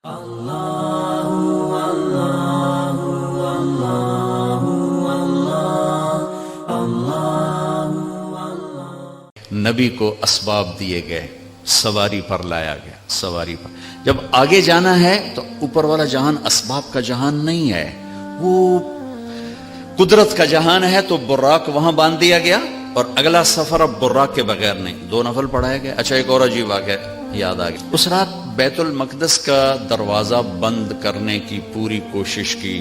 نبی کو اسباب دیے گئے، سواری پر لایا گیا، سواری پر جب آگے جانا ہے تو اوپر والا جہان اسباب کا جہان نہیں ہے، وہ قدرت کا جہان ہے، تو براق وہاں باندھ دیا گیا اور اگلا سفر اب براق کے بغیر نہیں، 2 نفل پڑھایا گیا۔ اچھا ایک اور عجیب واقعہ یاد آ گیا، اس رات بیت المقدس کا دروازہ بند کرنے کی پوری کوشش کی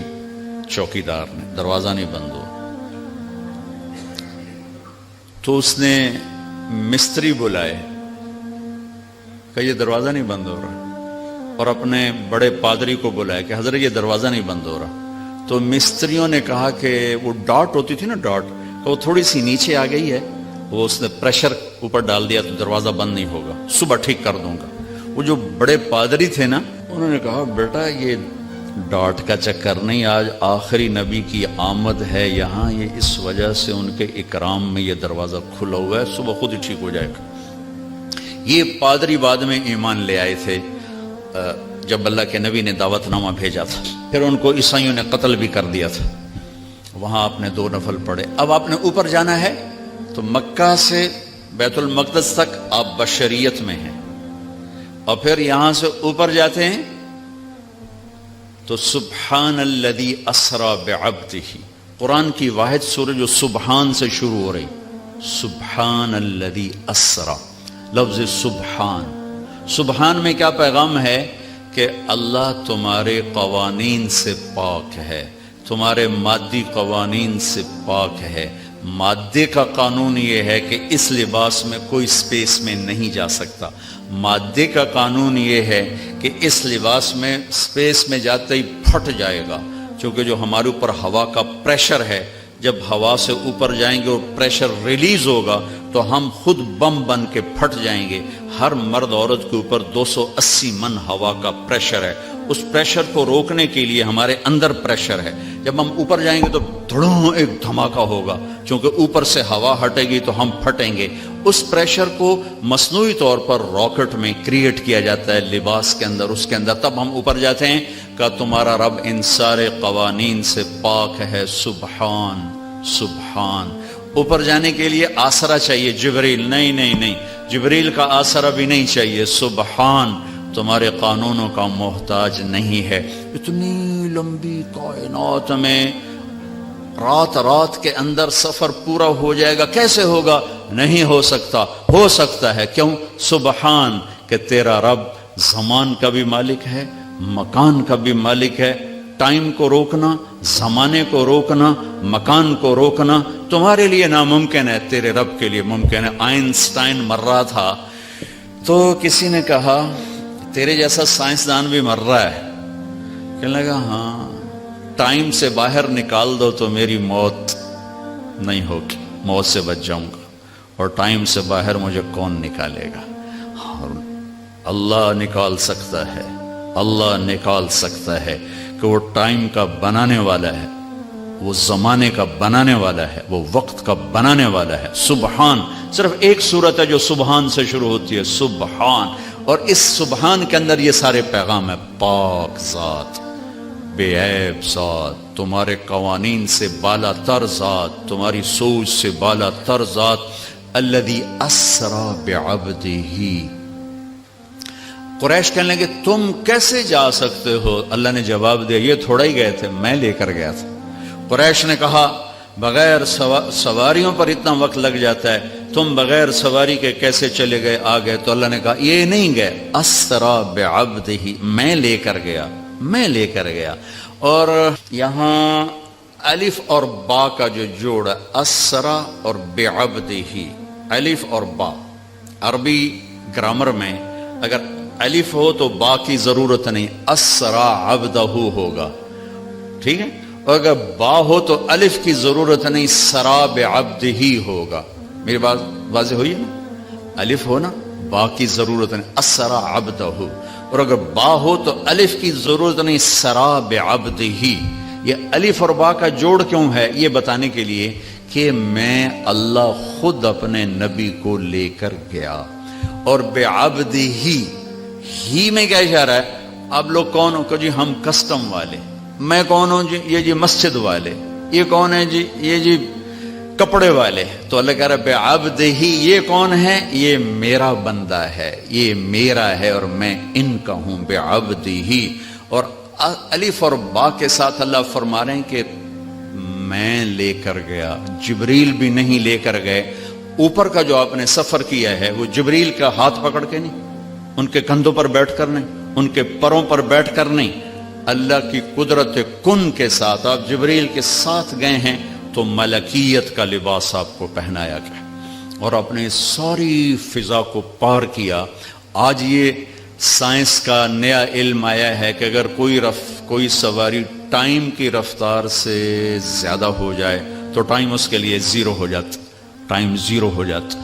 چوکیدار نے، دروازہ نہیں بند ہو، تو اس نے مستری بلائے کہ یہ دروازہ نہیں بند ہو رہا، اور اپنے بڑے پادری کو بلایا کہ حضرت یہ دروازہ نہیں بند ہو رہا، تو مستریوں نے کہا کہ وہ ڈاٹ ہوتی تھی نا، ڈاٹ وہ تھوڑی سی نیچے آ گئی ہے، وہ اس نے پریشر اوپر ڈال دیا تو دروازہ بند نہیں ہوگا، صبح ٹھیک کر دوں گا۔ وہ جو بڑے پادری تھے نا، انہوں نے کہا بیٹا یہ ڈاٹ کا چکر نہیں، آج آخری نبی کی آمد ہے یہاں، یہ اس وجہ سے ان کے اکرام میں یہ دروازہ کھلا ہوا ہے، صبح خود ہی ٹھیک ہو جائے گا۔ یہ پادری بعد میں ایمان لے آئے تھے جب اللہ کے نبی نے دعوت نامہ بھیجا تھا، پھر ان کو عیسائیوں نے قتل بھی کر دیا تھا۔ وہاں آپ نے 2 نفل پڑھے۔ اب آپ نے اوپر جانا ہے تو مکہ سے بیت المقدس تک آپ بشریت میں ہیں، اور پھر یہاں سے اوپر جاتے ہیں تو سبحان الذی اسری بعبدہ، قرآن کی واحد سورہ جو سبحان سے شروع ہو رہی، سبحان الذی اسری، لفظ سبحان۔ سبحان میں کیا پیغام ہے کہ اللہ تمہارے قوانین سے پاک ہے، تمہارے مادی قوانین سے پاک ہے۔ مادے کا قانون یہ ہے کہ اس لباس میں کوئی سپیس میں نہیں جا سکتا، مادے کا قانون یہ ہے کہ اس لباس میں سپیس میں جاتے ہی پھٹ جائے گا، چونکہ جو ہمارے اوپر ہوا کا پریشر ہے، جب ہوا سے اوپر جائیں گے اور پریشر ریلیز ہوگا تو ہم خود بم بن کے پھٹ جائیں گے۔ ہر مرد عورت کے اوپر 280 من ہوا کا پریشر ہے، اس پریشر کو روکنے کے لیے ہمارے اندر پریشر ہے، جب ہم اوپر جائیں گے تو دھڑوں ایک دھماکہ ہوگا، چونکہ اوپر سے ہوا ہٹے گی تو ہم پھٹیں گے۔ اس پریشر کو مصنوعی طور پر راکٹ میں کریٹ کیا جاتا ہے لباس کے اندر، اس کے اندر، تب ہم اوپر جاتے ہیں کہ تمہارا رب ان سارے قوانین سے پاک ہے، سبحان سبحان۔ اوپر جانے کے لیے آسرا چاہیے، جبریل نہیں، جبریل کا آسرا بھی نہیں چاہیے، سبحان تمہارے قانونوں کا محتاج نہیں ہے۔ اتنی لمبی کائنات میں رات کے اندر سفر پورا ہو جائے گا، کیسے ہوگا؟ نہیں ہو سکتا، ہو سکتا ہے، کیوں؟ سبحان کہ تیرا رب زمان کا بھی مالک ہے، مکان کا بھی مالک ہے۔ ٹائم کو روکنا، زمانے کو روکنا، مکان کو روکنا تمہارے لیے ناممکن ہے، تیرے رب کے لیے ممکن ہے۔ آئنسٹائن مر رہا تھا تو کسی نے کہا تیرے جیسا سائنسدان بھی مر رہا ہے، کہنے لگا ہاں ٹائم سے باہر نکال دو تو میری موت نہیں ہوگی، موت سے بچ جاؤں گا، اور ٹائم سے باہر مجھے کون نکالے گا؟ اللہ نکال سکتا ہے، اللہ نکال سکتا ہے کہ وہ ٹائم کا بنانے والا ہے، وہ زمانے کا بنانے والا ہے، وہ وقت کا بنانے والا ہے۔ سبحان صرف ایک صورت ہے جو سبحان سے شروع ہوتی ہے، سبحان، اور اس سبحان کے اندر یہ سارے پیغام ہے۔ پاک ذات، بے عیب ذات، تمہارے قوانین سے بالا تر ذات، تمہاری سوچ سے بالا تر ذات، الذی اسری بعبدہ۔ قریش کہنے لگے تم کیسے جا سکتے ہو؟ اللہ نے جواب دیا یہ تھوڑا ہی گئے تھے، میں لے کر گیا تھا۔ قریش نے کہا بغیر سواریوں پر اتنا وقت لگ جاتا ہے، تم بغیر سواری کے کیسے چلے گئے آ گئے؟ تو اللہ نے کہا یہ نہیں گئے، اسری بعبدہ، میں لے کر گیا، میں لے کر گیا۔ اور یہاں الف اور با کا جو جوڑ ہے، اسری اور بعبدہ، الف اور با، عربی گرامر میں اگر الف ہو تو با کی ضرورت نہیں، اسری عبدہ ہوگا، ٹھیک ہے؟ اور اگر با ہو تو الف کی ضرورت نہیں، سرا بعبدہ ہوگا۔ میری بات واضح ہوئی ہے نا؟ الف ہو نا، با کی ضرورت نہیں، اسری عبدہ، اور اگر با ہو تو الف کی ضرورت نہیں، سرا بعبدہ۔ یہ الف اور با کا جوڑ کیوں ہے؟ یہ بتانے کے لیے کہ میں اللہ خود اپنے نبی کو لے کر گیا، اور بعبدہ ہی میں کیا اشارہ ہے؟ آپ لوگ کون ہو؟ کہ جی ہم کسٹم والے. میں کون ہوں جی؟ یہ جی مسجد والے. یہ کون ہے جی؟ یہ جی کپڑے والے. تو اللہ کہہ رہا ہے بعبدہ، یہ کون ہے؟ یہ میرا بندہ ہے، یہ میرا ہے اور میں ان کا ہوں. بعبدہ، اور الف اور با کے ساتھ اللہ فرما رہے ہیں کہ میں لے کر گیا، جبریل بھی نہیں لے کر گئے. اوپر کا جو آپ نے سفر کیا ہے وہ جبریل کا ہاتھ پکڑ کے نہیں، ان کے کندھوں پر بیٹھ کر نہیں، ان کے پروں پر بیٹھ کر نہیں، اللہ کی قدرت کن کے ساتھ آپ جبریل کے ساتھ گئے ہیں. تو ملکیت کا لباس آپ کو پہنایا گیا اور اپنے ساری فضا کو پار کیا. آج یہ سائنس کا نیا علم آیا ہے کہ اگر کوئی سواری ٹائم کی رفتار سے زیادہ ہو جائے تو ٹائم اس کے لیے زیرو ہو جاتا، ٹائم زیرو ہو جاتا.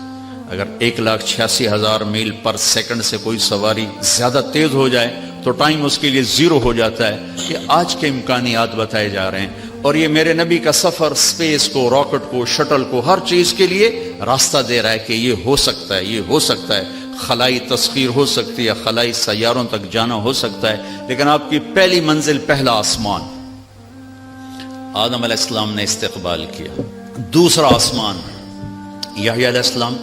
اگر 1,86,000 میل پر سیکنڈ سے کوئی سواری زیادہ تیز ہو جائے تو ٹائم اس کے لیے زیرو ہو جاتا ہے. یہ آج کے امکانیات بتائے جا رہے ہیں. اور یہ میرے نبی کا سفر سپیس کو، راکٹ کو، شٹل کو، ہر چیز کے لیے راستہ دے رہا ہے کہ یہ ہو سکتا ہے، یہ ہو سکتا ہے. خلائی تسخیر ہو سکتی ہے، خلائی سیاروں تک جانا ہو سکتا ہے، لیکن آپ کی پہلی منزل پہلا آسمان آدم علیہ السلام نے استقبال کیا. دوسرا آسمان یحییٰ علیہ السلام،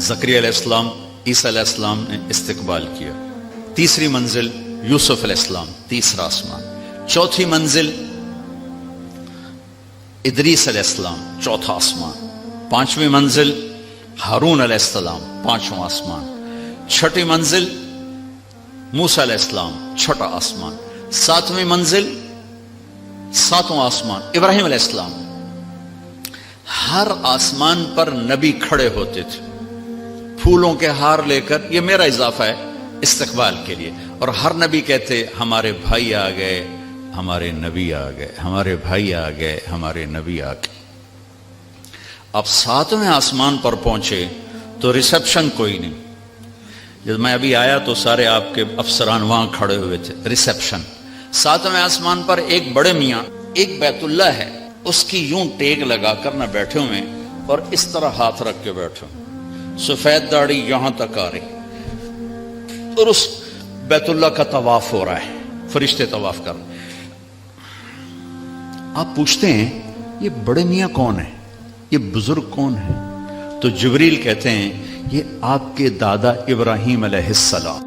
زکریا علیہ السلام، عیسیٰ علیہ السلام نے استقبال کیا. تیسری منزل یوسف علیہ السلام، تیسرا آسمان. چوتھی منزل ادریس علیہ السلام، چوتھا آسمان. پانچویں منزل ہارون علیہ السلام، پانچواں آسمان. چھٹی منزل موسیٰ علیہ السلام، چھٹا آسمان. ساتویں منزل، ساتواں آسمان ابراہیم علیہ السلام. ہر آسمان پر نبی کھڑے ہوتے تھے پھولوں کے ہار لے کر. یہ میرا اضافہ ہے استقبال کے لیے. اور ہر نبی کہتے ہمارے بھائی آ گئے، ہمارے نبی آ گئے، ہمارے بھائی آ گئے، ہمارے نبی آ گئے. اب ساتویں آسمان پر پہنچے تو ریسپشن کوئی نہیں. جب میں ابھی آیا تو سارے آپ کے افسران وہاں کھڑے ہوئے تھے. ریسپشن ساتویں آسمان پر ایک بڑے میاں، ایک بیت اللہ ہے، اس کی یوں ٹیک لگا کر نہ بیٹھے ہوئے اور اس طرح ہاتھ رکھ کے بیٹھے، سفید داڑھی یہاں تک آ رہی، اور اس بیت اللہ کا طواف ہو رہا ہے، فرشتے طواف کر رہے. آپ پوچھتے ہیں یہ بڑے میاں کون ہیں، یہ بزرگ کون ہیں؟ تو جبریل کہتے ہیں یہ آپ کے دادا ابراہیم علیہ السلام.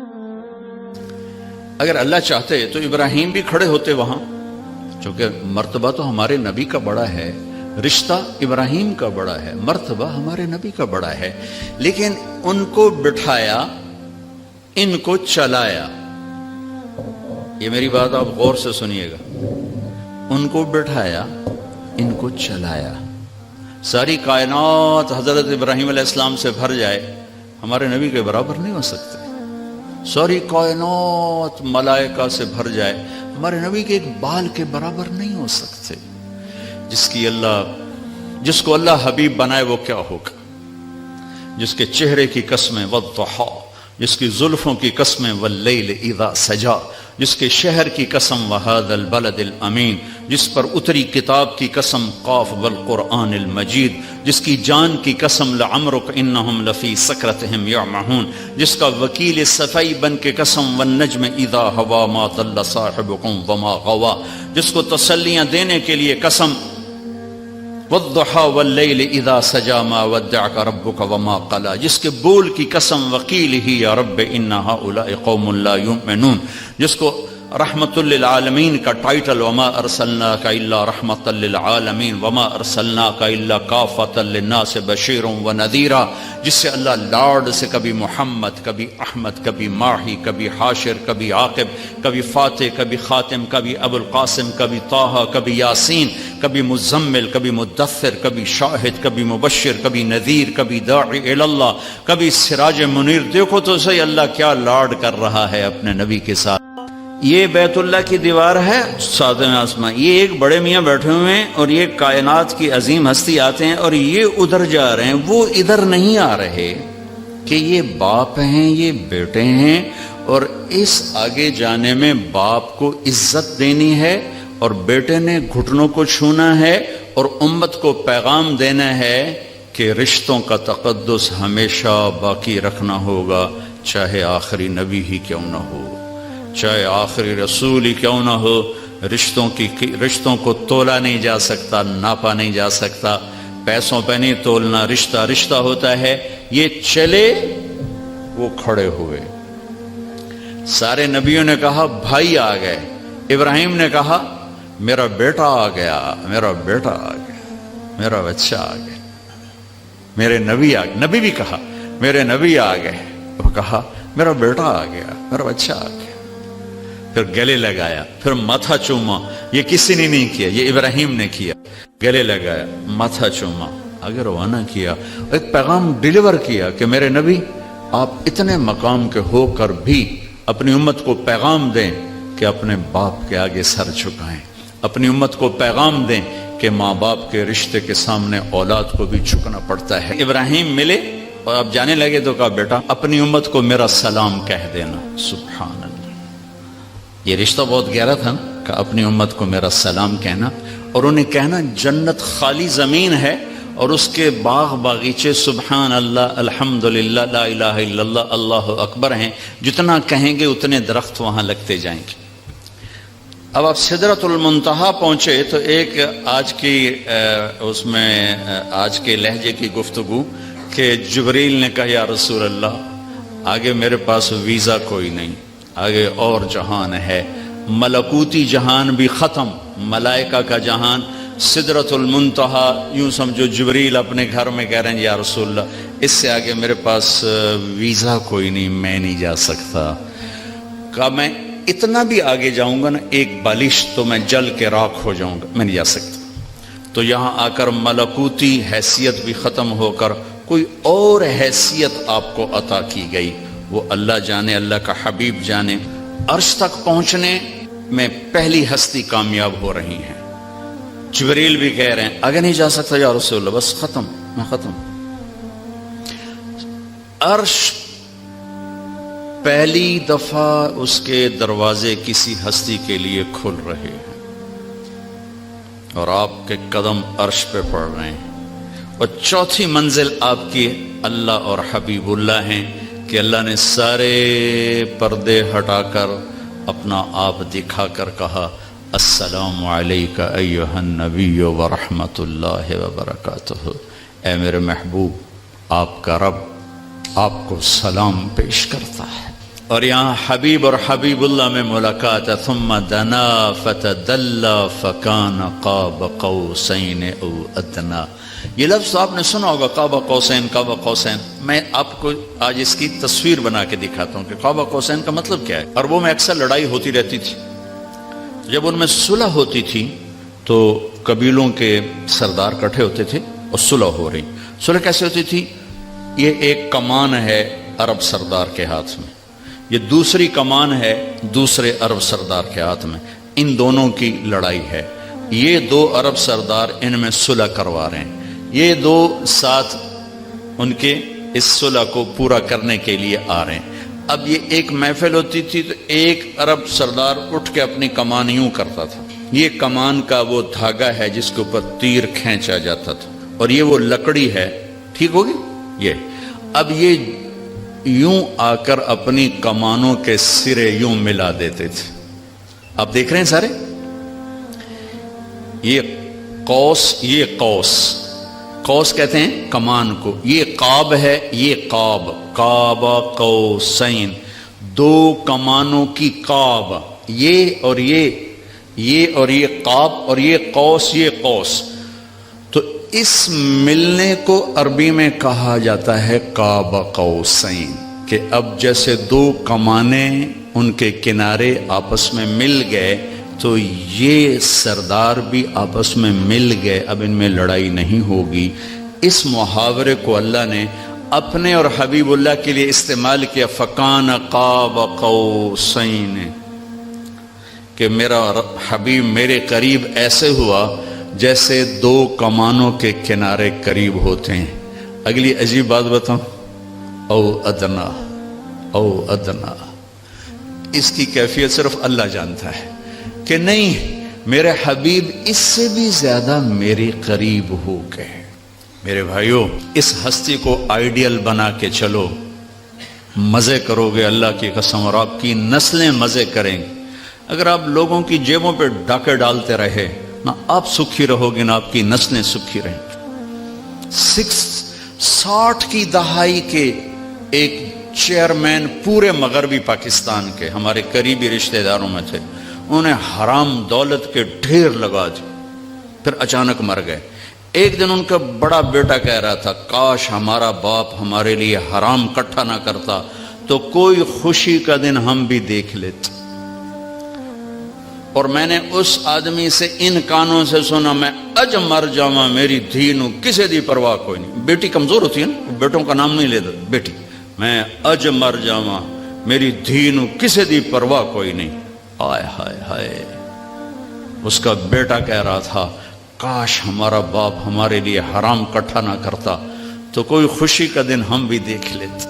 اگر اللہ چاہتے تو ابراہیم بھی کھڑے ہوتے وہاں، چونکہ مرتبہ تو ہمارے نبی کا بڑا ہے، رشتہ ابراہیم کا بڑا ہے، مرتبہ ہمارے نبی کا بڑا ہے. لیکن ان کو بٹھایا، ان کو چلایا. یہ میری بات آپ غور سے سنیے گا. ان کو بٹھایا، ان کو چلایا. ساری کائنات حضرت ابراہیم علیہ السلام سے بھر جائے، ہمارے نبی کے برابر نہیں ہو سکتے. ساری کائنات ملائکہ سے بھر جائے، ہمارے نبی کے ایک بال کے برابر نہیں ہو سکتے. جس کو اللہ حبیب بنائے وہ کیا ہوگا؟ جس کے چہرے کی قسمیں والضحیٰ، جس کی زلفوں کی قسمیں واللیل اذا سجا، جس کے شہر کی قسم وہذا البلد الامین، جس پر اتری کتاب کی قسم قاف والقرآن المجید، جس کی جان کی قسم لعمرک انہم لفی سکرتہم یعمہون، جس کا وکیل صفائی بن کے قسم والنجم اذا ہوا ما ضل صاحبکم وما غوا، جس کو تسلیاں دینے کے لیے قسم والضحیٰ واللیل اذا سجا ما ودعک ربک وما قلا، جس کے بول کی قسم وقیلہ یا رب ان ہؤلاء قوم لا یؤمنون، جس کو رحمت للعالمین کا ٹائٹل وما ارسلناک الا رحمت للعالمین وما ارسلناک الا کافۃ للناس بشیر ونذیرا، جس سے اللہ لاڈ سے کبھی محمد، کبھی احمد، کبھی ماہی، کبھی حاشر، کبھی عاقب، کبھی فاتح، کبھی خاتم، کبھی ابو القاسم، کبھی طٰہٰ، کبھی یاسین، کبھی مزمل، کبھی مدثر، کبھی شاہد، کبھی مبشر، کبھی نذیر، کبھی داعی الی اللہ، کبھی سراج منیر. دیکھو تو صحیح اللہ کیا لاڈ کر رہا ہے اپنے نبی کے ساتھ. یہ بیت اللہ کی دیوار ہے، ساتویں آسمان، یہ ایک بڑے میاں بیٹھے ہوئے ہیں اور یہ کائنات کی عظیم ہستی آتے ہیں اور یہ ادھر جا رہے ہیں، وہ ادھر نہیں آ رہے کہ یہ باپ ہیں، یہ بیٹے ہیں. اور اس آگے جانے میں باپ کو عزت دینی ہے اور بیٹے نے گھٹنوں کو چھونا ہے اور امت کو پیغام دینا ہے کہ رشتوں کا تقدس ہمیشہ باقی رکھنا ہوگا، چاہے آخری نبی ہی کیوں نہ ہو. چاہے آخری رسول ہی کیوں نہ ہو، رشتوں کو تولا نہیں جا سکتا، ناپا نہیں جا سکتا، پیسوں پہ نہیں تولنا، رشتہ رشتہ ہوتا ہے۔ یہ چلے، وہ کھڑے ہوئے۔ سارے نبیوں نے کہا بھائی آ گئے، ابراہیم نے کہا میرا بیٹا آ گیا، میرا بیٹا آ گیا، میرا بچہ آ گیا، میرے نبی آ گئے۔ نبی بھی کہا میرے نبی آ گئے، وہ کہا میرا بیٹا آ گیا، میرا بچہ آ گیا۔ پھر گلے لگایا، پھر ماتھا چوما۔ یہ کسی نے نہیں کیا، یہ ابراہیم نے کیا۔ گلے لگایا، ماتھا چوما، اگر روانہ کیا، ایک پیغام ڈیلیور کیا کہ میرے نبی آپ اتنے مقام کے ہو کر بھی اپنی امت کو پیغام دیں کہ اپنے باپ کے آگے سر جھکائیں، اپنی امت کو پیغام دیں کہ ماں باپ کے رشتے کے سامنے اولاد کو بھی جھکنا پڑتا ہے۔ ابراہیم ملے اور اب جانے لگے تو کہا بیٹا اپنی امت کو میرا سلام کہہ دینا۔ سبحان اللہ، یہ رشتہ بہت گہرا تھا کہ اپنی امت کو میرا سلام کہنا، اور انہیں کہنا جنت خالی زمین ہے اور اس کے باغ باغیچے سبحان اللہ، الحمدللہ، لا الہ الا اللہ، اللہ اکبر ہیں، جتنا کہیں گے اتنے درخت وہاں لگتے جائیں گے۔ اب آپ سدرۃ المنتہا پہنچے تو ایک آج کی اس میں آج کے لہجے کی گفتگو کہ جبریل نے کہا یا رسول اللہ آگے میرے پاس ویزا کوئی نہیں، آگے اور جہان ہے، ملکوتی جہان بھی ختم، ملائکہ کا جہان، سدرۃ المنتہا، یوں سمجھو جبریل اپنے گھر میں کہہ رہے ہیں یا رسول اللہ اس سے آگے میرے پاس ویزا کوئی نہیں، میں نہیں جا سکتا۔ کہا میں اتنا بھی آگے جاؤں گا نا ایک بالش تو میں جل کے راکھ ہو جاؤں گا، میں نہیں جا سکتا۔ تو یہاں آ کر ملکوتی حیثیت بھی ختم ہو کر کوئی اور حیثیت آپ کو عطا کی گئی، وہ اللہ جانے، اللہ کا حبیب جانے۔ عرش تک پہنچنے میں پہلی ہستی کامیاب ہو رہی ہیں۔ جبریل بھی کہہ رہے ہیں آگے نہیں جا سکتا یا رسول اللہ، بس ختم، میں ختم۔ عرش پہلی دفعہ اس کے دروازے کسی ہستی کے لیے کھل رہے ہیں اور آپ کے قدم عرش پہ پڑ رہے ہیں، اور چوتھی منزل آپ کی اللہ اور حبیب اللہ ہیں کہ اللہ نے سارے پردے ہٹا کر اپنا آپ دکھا کر کہا السلام علیکہ ایہا النبی ورحمۃ اللہ وبرکاتہ۔ اے میرے محبوب، آپ کا رب آپ کو سلام پیش کرتا ہے۔ اور یہاں حبیب اور حبیب اللہ میں ملاقات ہے۔ ثم دنا فتدلی فکان قاب قوسین او ادنا۔ یہ لفظ آپ نے سنا ہوگا، قاب قوسین، قاب قوسین۔ میں آپ کو آج اس کی تصویر بنا کے دکھاتا ہوں کہ قاب قوسین کا مطلب کیا ہے۔ عربوں میں اکثر لڑائی ہوتی رہتی تھی، جب ان میں صلح ہوتی تھی تو قبیلوں کے سردار کٹھے ہوتے تھے اور صلح ہو رہی۔ صلح کیسے ہوتی تھی؟ یہ ایک کمان ہے عرب سردار کے ہاتھ میں، یہ دوسری کمان ہے دوسرے عرب سردار کے ہاتھ میں، ان دونوں کی لڑائی ہے۔ یہ دو عرب سردار ان میں صلح کروا رہے ہیں، یہ دو ساتھ ان کے اس صلح کو پورا کرنے کے لیے آ رہے ہیں۔ اب یہ ایک محفل ہوتی تھی تو ایک عرب سردار اٹھ کے اپنی کمان یوں کرتا تھا، یہ کمان کا وہ دھاگا ہے جس کے اوپر تیر کھینچا جاتا تھا، اور یہ وہ لکڑی ہے، ٹھیک ہوگی یہ۔ اب یہ یوں آ کر اپنی کمانوں کے سرے یوں ملا دیتے تھے۔ آپ دیکھ رہے ہیں سارے، یہ قوس، یہ قوس، قوس کہتے ہیں کمان کو، یہ قاب ہے، یہ قاب، قاب قوسین، دو کمانوں کی قاب، یہ اور یہ اور یہ قاب، اور یہ قوس، یہ قوس۔ تو اس ملنے کو عربی میں کہا جاتا ہے قاب قوسین، کہ اب جیسے دو کمانیں ان کے کنارے آپس میں مل گئے تو یہ سردار بھی آپس میں مل گئے، اب ان میں لڑائی نہیں ہوگی۔ اس محاورے کو اللہ نے اپنے اور حبیب اللہ کے لیے استعمال کیا، فکان قاب قوسین، کہ میرا حبیب میرے قریب ایسے ہوا جیسے دو کمانوں کے کنارے قریب ہوتے ہیں۔ اگلی عجیب بات بتاؤں، او ادنا، او ادنا، اس کی کیفیت صرف اللہ جانتا ہے کہ نہیں، میرے حبیب اس سے بھی زیادہ میرے قریب ہو گئے۔ میرے بھائیوں، اس ہستی کو آئیڈیل بنا کے چلو، مزے کرو گے اللہ کی قسم، اور آپ کی نسلیں مزے کریں گی۔ اگر آپ لوگوں کی جیبوں پہ ڈاکے ڈالتے رہے، نہ آپ سکھی رہو گے نہ آپ کی نسلیں سکھی رہیں گی۔ 60 کی دہائی کے ایک چیئرمین پورے مغربی پاکستان کے ہمارے قریبی رشتہ داروں میں تھے، انہوں نے حرام دولت کے ڈھیر لگا دی، پھر اچانک مر گئے۔ ایک دن ان کا بڑا بیٹا کہہ رہا تھا کاش ہمارا باپ ہمارے لیے حرام کٹھا نہ کرتا تو کوئی خوشی کا دن ہم بھی دیکھ لیتے۔ اور میں نے اس آدمی سے ان کانوں سے سنا، میں اج مر جاواں میری دھی نو کسے دی پرواہ کوئی نہیں۔ بیٹی کمزور ہوتی ہے نا، بیٹوں کا نام نہیں لیتا، بیٹی، میں اج مر جاواں میری دھی نو کسے دی پرواہ کوئی نہیں۔ آئے ہائے ہائے، اس کا بیٹا کہہ رہا تھا کاش ہمارا باپ ہمارے لیے حرام کٹھا نہ کرتا تو کوئی خوشی کا دن ہم بھی دیکھ لیتے۔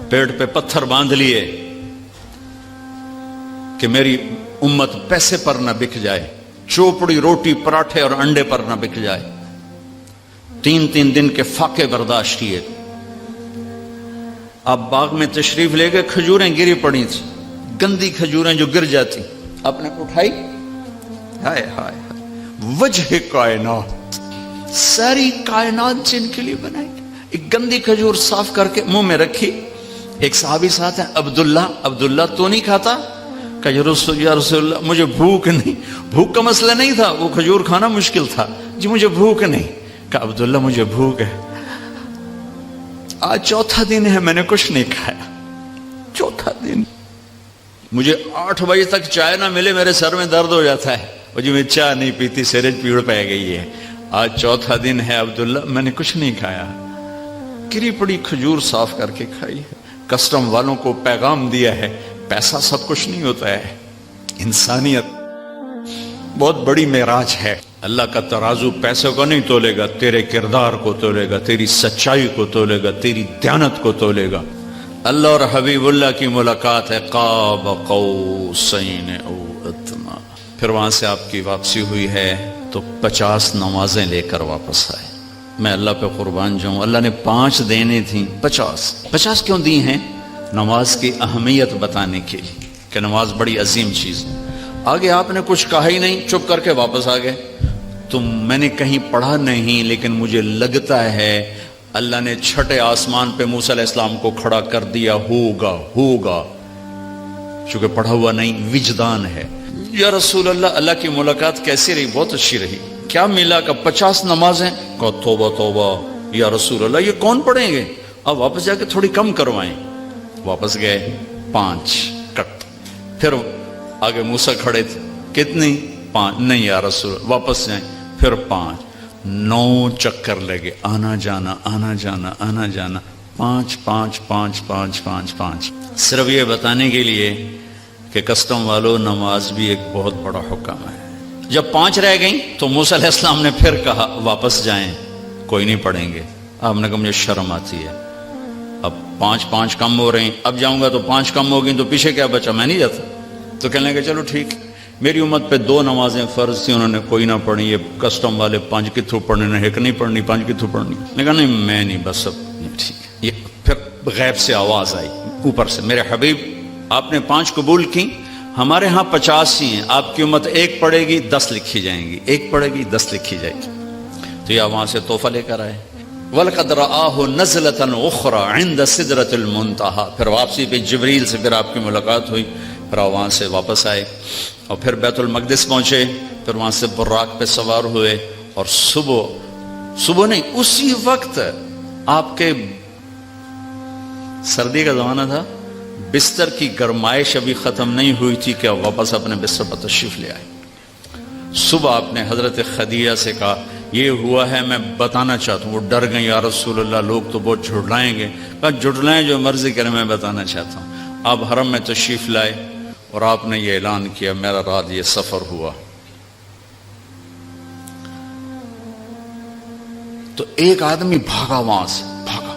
پیٹ پہ پتھر باندھ لیے کہ میری امت پیسے پر نہ بک جائے، چوپڑی روٹی پراٹھے اور انڈے پر نہ بک جائے۔ 3 دن کے فاقے برداشت کیے۔ آپ باغ میں تشریف لے گئے، کھجوریں گری پڑی تھی، گندی کھجوریں جو گر جاتی، آپ نے اٹھائی، ہائے ہائے وجہ کائنات، ساری کائنات جن کے لیے بنائی، ایک گندی کھجور صاف کر کے منہ میں رکھی۔ ایک صحابی ساتھ ہیں عبداللہ تو نہیں کھاتا؟ کہ یا رسول اللہ مجھے بھوک نہیں۔ بھوک کا مسئلہ نہیں تھا، وہ کھجور کھانا مشکل تھا، جی مجھے بھوک نہیں۔ کہ عبداللہ مجھے بھوک ہے، آج 4تھا دن ہے میں نے کچھ نہیں کھایا، 4تھا دن، مجھے 8 بجے تک چائے نہ ملے میرے سر میں درد ہو جاتا ہے، اور جی میں چائے نہیں پیتی، سرج پیڑ پہ گئی ہے، آج 4تھا دن ہے عبداللہ میں نے کچھ نہیں کھایا۔ گری پڑی کھجور صاف کر کے کھائی ہے۔ کسٹم والوں کو پیغام دیا ہے پیسہ سب کچھ نہیں ہوتا ہے، انسانیت بہت بڑی معراج ہے۔ اللہ کا ترازو پیسوں کو نہیں تولے گا، تیرے کردار کو تولے گا، تیری سچائی کو تولے گا، تیری دیانت کو تولے گا۔ اللہ اور حبیب اللہ کی ملاقات ہے، قاب قوسین او ادنی۔ پھر وہاں سے آپ کی واپسی ہوئی ہے تو 50 نمازیں لے کر واپس آئے۔ میں اللہ پہ قربان جاؤں، اللہ نے 5 دینے تھیں، 50 کیوں دی ہیں؟ نماز کی اہمیت بتانے کے لیے کہ نماز بڑی عظیم چیز ہے۔ آگے آپ نے کچھ کہا ہی نہیں، چپ کر کے واپس آ گئے۔ تو میں نے کہیں پڑھا نہیں، لیکن مجھے لگتا ہے اللہ نے 6 آسمان پہ موسیٰ علیہ السلام کو کھڑا کر دیا، ہوگا، چونکہ پڑھا ہوا نہیں، وجدان ہے۔ یا رسول اللہ، اللہ کی ملاقات کیسی رہی؟ بہت اچھی رہی۔ کیا ملا؟ کہ 50 نمازیں۔ کہا توبہ یا رسول اللہ یہ کون پڑھیں گے؟ اب واپس جا کے تھوڑی کم کروائیں۔ واپس گئے، 5 کٹ۔ پھر آگے موسیٰ کھڑے تھے، کتنی؟ 5۔ نہیں یا رسول اللہ، واپس جائیں، پھر 5۔ 9 چکر لگے، آنا جانا 5۔ صرف یہ بتانے کے لیے کہ کسٹم والوں، نماز بھی ایک بہت بڑا حکم ہے۔ جب 5 رہ گئیں تو موسیٰ علیہ السلام نے پھر کہا واپس جائیں، کوئی نہیں پڑھیں گے۔ آپ نے کہا مجھے شرم آتی ہے، اب 5 کم ہو رہے ہیں، اب جاؤں گا تو 5 کم ہو گئی تو پیچھے کیا بچا؟ میں نہیں جاتا۔ تو کہنے لگے چلو ٹھیک، میری امت پہ 2 نمازیں فرض تھیں، انہوں نے کوئی نہ پڑھی، یہ کسٹم والے 5 کے تھرو پڑھنے نے، ایک نہیں پڑھنی، 5 کے تھرو پڑھنی۔ نے کہا نہیں میں نہیں، بس اب ٹھیک ہے۔ یہ پھر غیب سے آواز آئی اوپر سے، میرے حبیب آپ نے 5 قبول کی، ہمارے ہاں 50 ہی ہیں، آپ کی امت 1 پڑھے گی 10 لکھی جائیں گی، 1 پڑھے گی 10 لکھی جائے گی۔ تو یہ وہاں سے تحفہ لے کر آئے۔ وَلَقَدْ رَآهُ نَزْلَةً أُخْرَى عِنْدَ سِدْرَةِ الْمُنْتَهَى۔ پھر واپسی پہ جبریل سے پھر آپ کی ملاقات ہوئی، پھر وہاں سے واپس آئے اور پھر بیت المقدس پہنچے، پھر وہاں سے براق پہ سوار ہوئے، اور صبح نہیں، اسی وقت آپ کے سردی کا زمانہ تھا، بستر کی گرمائش ابھی ختم نہیں ہوئی تھی کہ واپس اپنے بستر پر تشریف لے آئے۔ صبح آپ نے حضرت خدیجہ سے کہا یہ ہوا ہے، میں بتانا چاہتا ہوں۔ وہ ڈر گئیں، یا رسول اللہ لوگ تو بہت جھٹلائیں گے۔ کہا جھٹلائیں، جو مرضی کریں، میں بتانا چاہتا ہوں۔ آپ حرم میں تشریف لائے اور آپ نے یہ اعلان کیا میرا رات یہ سفر ہوا۔ تو ایک آدمی بھاگا، وہاں سے بھاگا،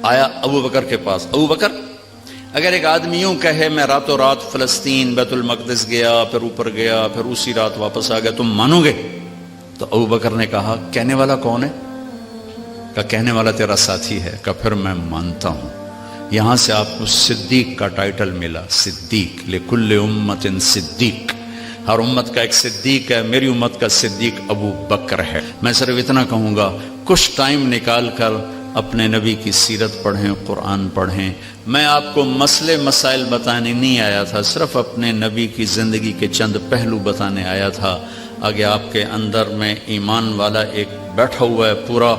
آیا ابو بکر کے پاس۔ ابو بکر، اگر ایک آدمی یوں کہے میں راتوں رات فلسطین بیت المقدس گیا، پھر اوپر گیا، پھر اسی رات واپس آ گیا، تم مانو گے؟ تو ابو بکر نے کہا کہنے والا کون ہے؟ کہا کہنے والا تیرا ساتھی ہے۔ کہا پھر میں مانتا ہوں۔ یہاں سے آپ کو صدیق کا ٹائٹل ملا، صدیق، لکل امت صدیق، ہر امت کا ایک صدیق ہے، میری امت کا صدیق ابو بکر ہے۔ میں صرف اتنا کہوں گا، کچھ ٹائم نکال کر اپنے نبی کی سیرت پڑھیں، قرآن پڑھیں۔ میں آپ کو مسئلے مسائل بتانے نہیں آیا تھا، صرف اپنے نبی کی زندگی کے چند پہلو بتانے آیا تھا۔ آگے آپ کے اندر میں ایمان والا ایک بیٹھا ہوا ہے، پورا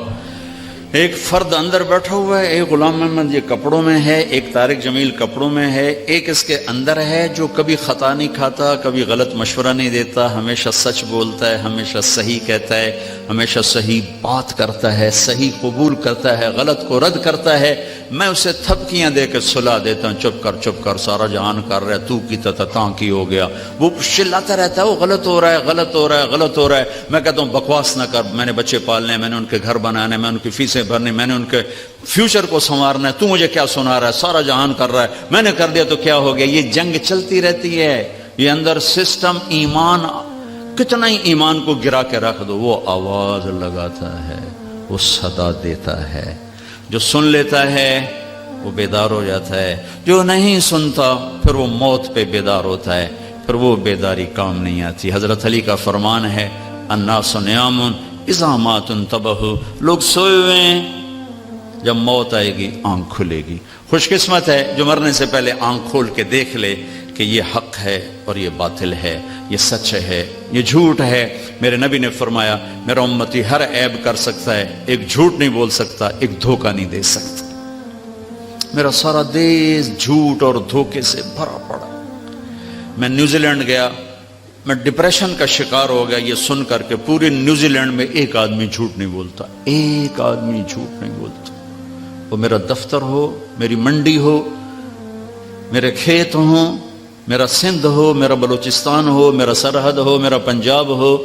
ایک فرد اندر بیٹھا ہوا ہے۔ ایک غلام محمد یہ کپڑوں میں ہے، ایک طارق جمیل کپڑوں میں ہے، ایک اس کے اندر ہے جو کبھی خطا نہیں کھاتا، کبھی غلط مشورہ نہیں دیتا، ہمیشہ سچ بولتا ہے، ہمیشہ صحیح کہتا ہے، ہمیشہ صحیح بات کرتا ہے، صحیح قبول کرتا ہے، غلط کو رد کرتا ہے۔ میں اسے تھپکیاں دے کے سلا دیتا ہوں، چپ کر سارا جہان کر رہا ہے، تو کی تاں کی ہو گیا۔ وہ چلاتا رہتا ہے، وہ غلط ہو رہا ہے، غلط ہو رہا ہے، غلط ہو رہا ہے۔ میں کہتا ہوں بکواس نہ کر، میں نے بچے پالنے ہیں، میں نے ان کے گھر بنانے، میں ان کی فیسیں بھرنی، میں نے ان کے فیوچر کو سنوارنا ہے، تو مجھے کیا سنا رہا ہے؟ سارا جہان کر رہا ہے، میں نے کر دیا تو کیا ہو گیا؟ یہ جنگ چلتی رہتی ہے، یہ اندر سسٹم ایمان، کتنا ہی ایمان کو گرا کے رکھ دو، وہ آواز لگاتا ہے، وہ صدا دیتا ہے۔ جو سن لیتا ہے وہ بیدار ہو جاتا ہے، جو نہیں سنتا پھر وہ موت پہ بیدار ہوتا ہے، پھر وہ بیداری کام نہیں آتی۔ حضرت علی کا فرمان ہے، الناس نیام اذا مات انتبہوا، لوگ سوئے ہوئے ہیں، جب موت آئے گی آنکھ کھلے گی۔ خوش قسمت ہے جو مرنے سے پہلے آنکھ کھول کے دیکھ لے کہ یہ حق ہے اور یہ باطل ہے، یہ سچ ہے، یہ جھوٹ ہے۔ میرے نبی نے فرمایا، میرا امتی ہر عیب کر سکتا ہے، ایک جھوٹ نہیں بول سکتا، ایک دھوکہ نہیں دے سکتا۔ میرا سارا دیش جھوٹ اور دھوکے سے بھرا پڑا۔ میں نیوزی لینڈ گیا، میں ڈپریشن کا شکار ہو گیا یہ سن کر کے پورے نیوزی لینڈ میں ایک آدمی جھوٹ نہیں بولتا، ایک آدمی جھوٹ نہیں بولتا۔ وہ میرا دفتر ہو، میری منڈی ہو، میرے کھیت ہوں، میرا سندھ ہو، میرا بلوچستان ہو، میرا سرحد ہو، میرا پنجاب ہو،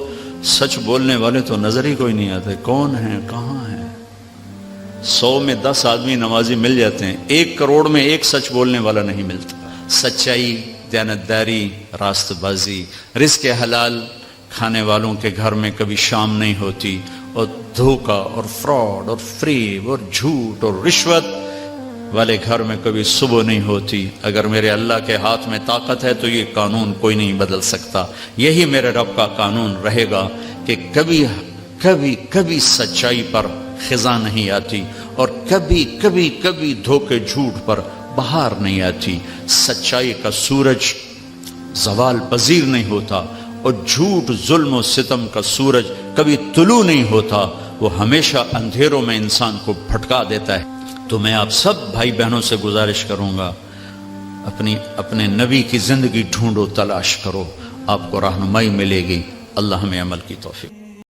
سچ بولنے والے تو نظر ہی کوئی نہیں آتے۔ کون ہیں، کہاں ہیں؟ 100 میں 10 آدمی نمازی مل جاتے ہیں، 1 کروڑ میں ایک سچ بولنے والا نہیں ملتا۔ سچائی، دیانتداری، راست بازی، رزق حلال کھانے والوں کے گھر میں کبھی شام نہیں ہوتی، اور دھوکہ اور فراڈ اور فریب اور جھوٹ اور رشوت والے گھر میں کبھی صبح نہیں ہوتی۔ اگر میرے اللہ کے ہاتھ میں طاقت ہے تو یہ قانون کوئی نہیں بدل سکتا۔ یہی میرے رب کا قانون رہے گا کہ کبھی کبھی کبھی سچائی پر خزاں نہیں آتی، اور کبھی کبھی کبھی دھوکے جھوٹ پر بہار نہیں آتی۔ سچائی کا سورج زوال پذیر نہیں ہوتا، اور جھوٹ، ظلم و ستم کا سورج کبھی طلوع نہیں ہوتا، وہ ہمیشہ اندھیروں میں انسان کو بھٹکا دیتا ہے۔ تو میں آپ سب بھائی بہنوں سے گزارش کروں گا، اپنے نبی کی زندگی ڈھونڈو، تلاش کرو، آپ کو رہنمائی ملے گی۔ اللہ ہمیں عمل کی توفیق۔